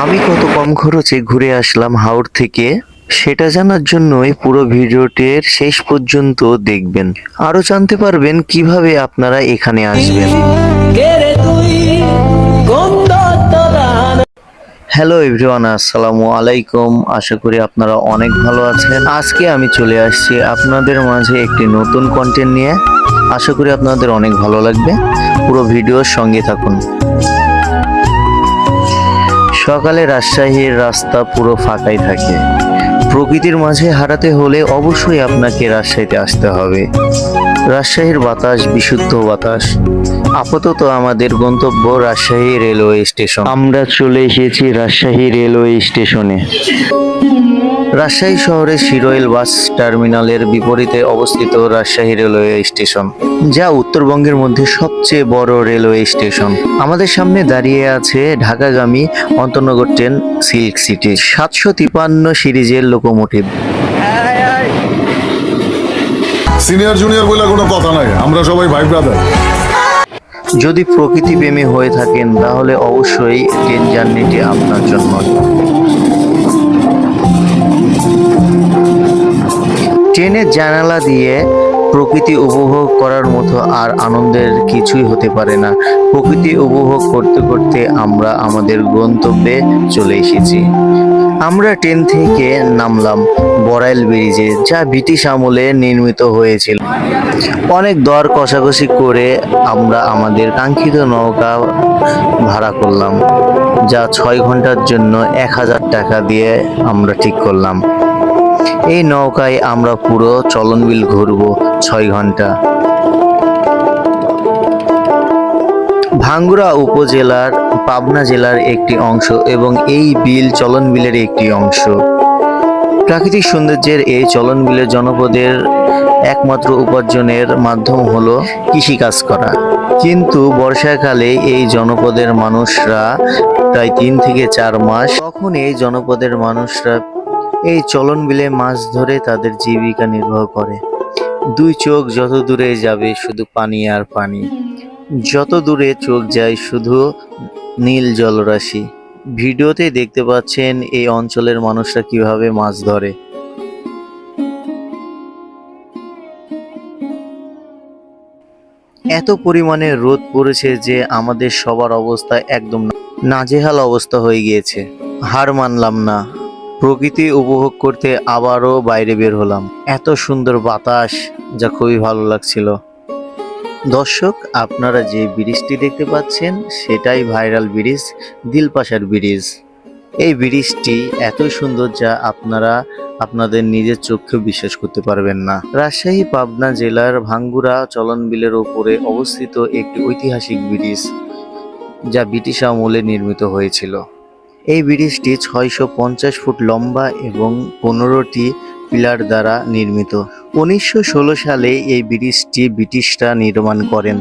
আমি কত কম খরচে ঘুরে আসলাম হাওড় থেকে, সেটা জানার জন্যই পুরো ভিডিওটির শেষ পর্যন্ত দেখবেন। আরো জানতে পারবেন কিভাবে আপনারা এখানে আসবেন। হ্যালো এভরিওয়ান, আসসালামু আলাইকুম। আশা করি আপনারা অনেক ভালো আছেন। আজকে আমি চলে আসছি আপনাদের মাঝে একটি নতুন কন্টেন্ট নিয়ে। আশা করি আপনাদের অনেক ভালো লাগবে। পুরো ভিডিওর সঙ্গে থাকুন। সকালে রাজশাহীর রাস্তা পুরো ফাঁকাই থাকে। প্রকৃতির মাঝে হারাতে হলে অবশ্যই আপনাকে রাজশাহীতে আসতে হবে। রাজশাহীর বাতাস বিশুদ্ধ বাতাস। আপাতত আমাদের গন্তব্য রাজশাহী রেলওয়ে স্টেশন। আমরা চলে এসেছি রাজশাহী রেলওয়ে স্টেশনে। রাজশাহী শহরের শিরোইল বাস টার্মিনালের বিপরীতে অবস্থিত রাজশাহী রেলওয়ে স্টেশন, যা উত্তরবঙ্গের মধ্যে সবচেয়ে বড় রেলওয়ে স্টেশন। আমাদের সামনে দাঁড়িয়ে আছে ঢাকাগামী অন্তনগর ট্রেন সিল্ক সিটি 753 সিরিজের লোকোমোটিভ। সিনিয়র জুনিয়র বলে কোনো কথা নাই, আমরা সবাই ভাই ব্রাদার। যদি প্রকৃতি প্রেমী হয়ে থাকেন তাহলে অবশ্যই ট্রেন জার্নিটি আপনার জন্য। ট্রেনের জানালা দিয়ে প্রকৃতি উপভোগ করার মতো আর আনন্দের কিছুই হতে পারে না। প্রকৃতি উপভোগ করতে করতে আমরা আমাদের গন্তব্যে চলে এসেছি। আমরা ট্রেন থেকে নামলাম বড়াইল ব্রিজে, যা ব্রিটিশ আমলে নির্মিত হয়েছিল। অনেক দর কষাকষি করে আমরা আমাদের কাঙ্ক্ষিত নৌকা ভাড়া করলাম, যা 6 ঘন্টার জন্য 1000 টাকা দিয়ে আমরা ঠিক করলাম। এই নৌকায় আমরা পুরো চলনবিল ঘুরবো 6 ঘন্টা। ভাঙ্গুড়া উপজেলার পাবনা জেলার একটি অংশ এবং এই বিল চলনবিলের একটি অংশ। প্রাকৃতিক সৌন্দর্যের এই চলনবিলের জনপদের একমাত্র উপার্জনের মাধ্যম হলো কৃষিকাজ করা। কিন্তু বর্ষাকালে এই জনপদের মানুষরা প্রায় 3 থেকে 4 মাস, তখন এই জনপদের মানুষরা এই চলনবিলে মাছ ধরে তাদের জীবিকা নির্বাহ করে। 2 চোখ যত দূরে যাবে শুধু পানি আর পানি, যত দূরে চোখ যায় শুধু নীল জলরাশি। ভিডিওতে দেখতে পাচ্ছেন এই অঞ্চলের মানুষরা কিভাবে মাছ ধরে। এত পরিমাণে রোদ পড়েছে যে আমাদের সবার অবস্থা একদম নাজেহাল অবস্থা হয়ে গিয়েছে। হার মানলাম না, প্রকৃতি উপভোগ করতে আবারও বাইরে বের হলাম। এত সুন্দর বাতাস, যা খুবই ভালো লাগছিল। দর্শক, আপনারা যে ব্রিজটি দেখতে পাচ্ছেন সেটাই ভাইরাল ব্রিজ, দিলপাশার ব্রিজ। এই ব্রিজটি এত সুন্দর যা আপনারা আপনাদের নিজের চোখে বিশ্বাস করতে পারবেন না। রাজশাহী পাবনা জেলার ভাঙ্গুড়া চলনবিলের উপরে অবস্থিত একটি ঐতিহাসিক ব্রিজ, যা ব্রিটিশ আমলে নির্মিত হয়েছিল। এই ব্রিজটি 650 ফুট লম্বা এবং 15টি পিলার দ্বারা নির্মিত। 1916 সালে এই ব্রিজটি ব্রিটিশরা নির্মাণ করেন।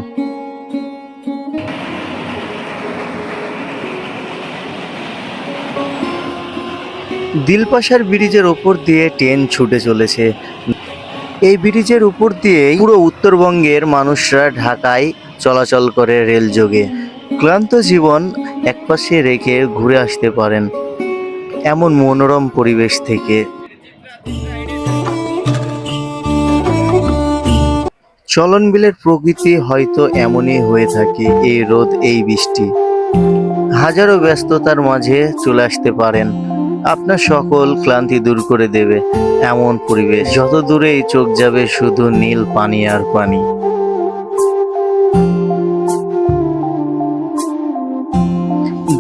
দিলপাশার ব্রিজের উপর দিয়ে ট্রেন ছুটে চলেছে। এই ব্রিজের উপর দিয়ে পুরো উত্তরবঙ্গের মানুষরা ঢাকায় চলাচল করে রেলযোগে। ক্লান্ত জীবন একপাশে রেখে ঘুরে আসতে পারেন এমন মনোরম পরিবেশ থেকে। চলনবিলের প্রকৃতি হয়তো এমনই হয়ে থাকে। এই রোদ, এই বৃষ্টি, হাজারো ব্যস্ততার মাঝে চলে আসতে পারেন। আপনার সকল ক্লান্তি দূর করে দেবে এমন পরিবেশ। যত দূরেই চোখ যাবে শুধু নীল পানি আর পানি।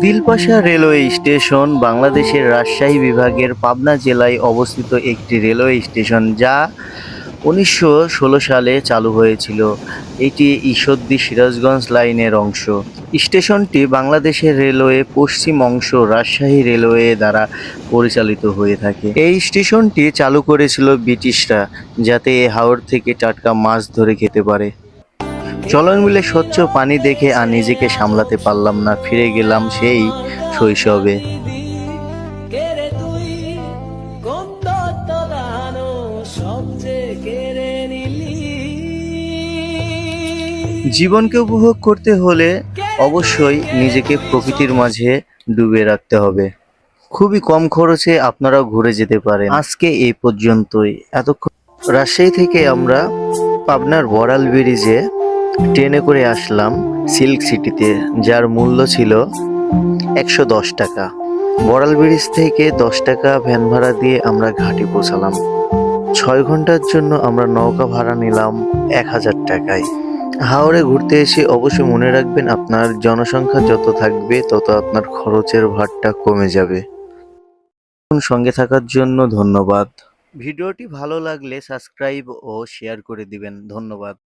দিলপাশা রেলওয়ে স্টেশন বাংলাদেশের রাজশাহী বিভাগের পাবনা জেলায় অবস্থিত একটি রেলওয়ে স্টেশন, যা 1916 সালে চালু হয়েছিল। এটি ঈশ্বরদী সিরাজগঞ্জ লাইনের অংশ। স্টেশনটি বাংলাদেশের রেলওয়ে পশ্চিম অংশ রাজশাহী রেলওয়ে দ্বারা পরিচালিত হয়ে থাকে। এই স্টেশনটি চালু করেছিল ব্রিটিশরা, যাতে হাওড় থেকে টাটকা মাছ ধরে খেতে পারে। চলনবিলে স্বচ্ছ পানি দেখে আর নিজেকে সামলাতে পারলাম না, ফিরে গেলাম সেই শৈশবে। জীবনকে উপভোগ করতে হলে অবশ্যই নিজেকে প্রকৃতির মাঝে ডুবে রাখতে হবে। খুবই কম খরচে আপনারাও ঘুরে যেতে পারেন। আজকে এই পর্যন্তই। এতক্ষণ রাজশাহী থেকে আমরা পাবনার বড়াল ব্রিজে ট্রেনে করে আসলাম সিল্ক সিটিতে, যার মূল্য ছিল 110 টাকা। বড়াল ব্রিজ থেকে 10 টাকা ভ্যান ভাড়া দিয়ে আমরা ঘাটে পৌঁছালাম। 6 ঘন্টার জন্য আমরা নৌকা ভাড়া নিলাম 1000 টাকায়। হাওড়ে ঘুরতে এসে অবশ্যই মনে রাখবেন, আপনার জনসংখ্যা যত থাকবে তত আপনার খরচের ভারটা কমে যাবে। সঙ্গে থাকার জন্য ধন্যবাদ। ভিডিওটি ভালো লাগলে সাবস্ক্রাইব ও শেয়ার করে দিবেন। ধন্যবাদ।